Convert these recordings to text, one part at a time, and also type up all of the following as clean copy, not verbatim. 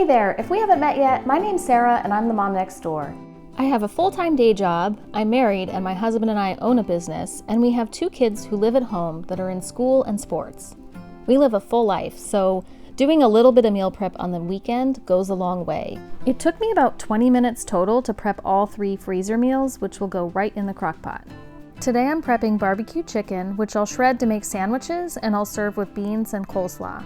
Hey there, if we haven't met yet, my name's Sarah and I'm the mom next door. I have a full-time day job, I'm married, and my husband and I own a business, and we have 2 kids who live at home that are in school and sports. We live a full life, so doing a little bit of meal prep on the weekend goes a long way. It took me about 20 minutes total to prep all 3 freezer meals, which will go right in the crock pot. Today I'm prepping barbecue chicken, which I'll shred to make sandwiches, and I'll serve with beans and coleslaw.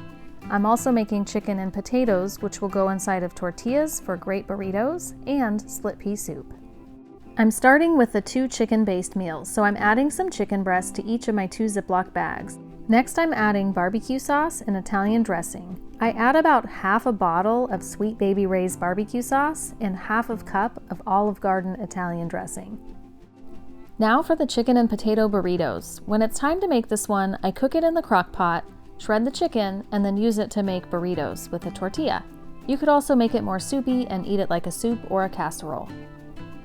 I'm also making chicken and potatoes, which will go inside of tortillas for great burritos and split pea soup. I'm starting with the 2 chicken-based meals, so I'm adding some chicken breast to each of my 2 Ziplock bags. Next, I'm adding barbecue sauce and Italian dressing. I add about half a bottle of Sweet Baby Ray's barbecue sauce and half a cup of Olive Garden Italian dressing. Now for the chicken and potato burritos. When it's time to make this one, I cook it in the crock pot, shred the chicken, and then use it to make burritos with a tortilla. You could also make it more soupy and eat it like a soup or a casserole.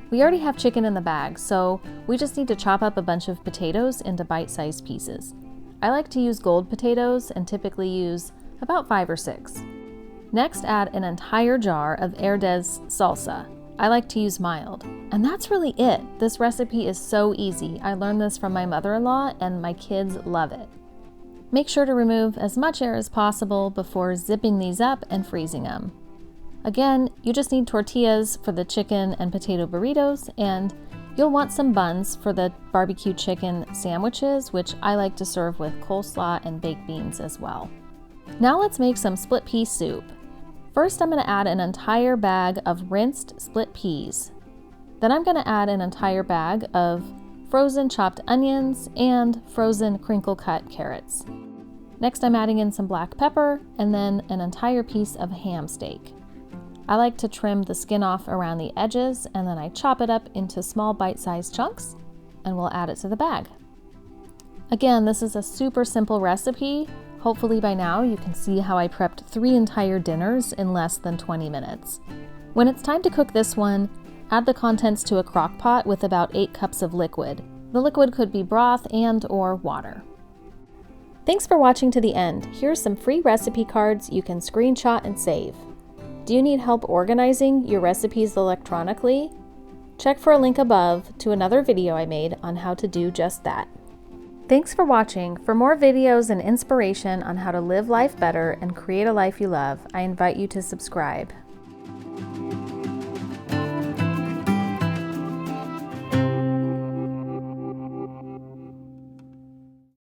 We already have chicken in the bag, so we just need to chop up a bunch of potatoes into bite-sized pieces. I like to use gold potatoes and typically use about 5 or 6. Next, add an entire jar of Herdez salsa. I like to use mild. And that's really it. This recipe is so easy. I learned this from my mother-in-law and my kids love it. Make sure to remove as much air as possible before zipping these up and freezing them. Again, you just need tortillas for the chicken and potato burritos, and you'll want some buns for the barbecue chicken sandwiches, which I like to serve with coleslaw and baked beans as well. Now let's make some split pea soup. First, I'm going to add an entire bag of rinsed split peas. Then I'm going to add an entire bag of frozen chopped onions and frozen crinkle cut carrots. Next, I'm adding in some black pepper and then an entire piece of ham steak. I like to trim the skin off around the edges, and then I chop it up into small bite-sized chunks, and we'll add it to the bag. Again, this is a super simple recipe. Hopefully by now you can see how I prepped 3 entire dinners in less than 20 minutes. When it's time to cook this one, add the contents to a crock pot with about 8 cups of liquid. The liquid could be broth and/or water. Thanks for watching to the end. Here's some free recipe cards you can screenshot and save. Do you need help organizing your recipes electronically? Check for a link above to another video I made on how to do just that. Thanks for watching. For more videos and inspiration on how to live life better and create a life you love, I invite you to subscribe.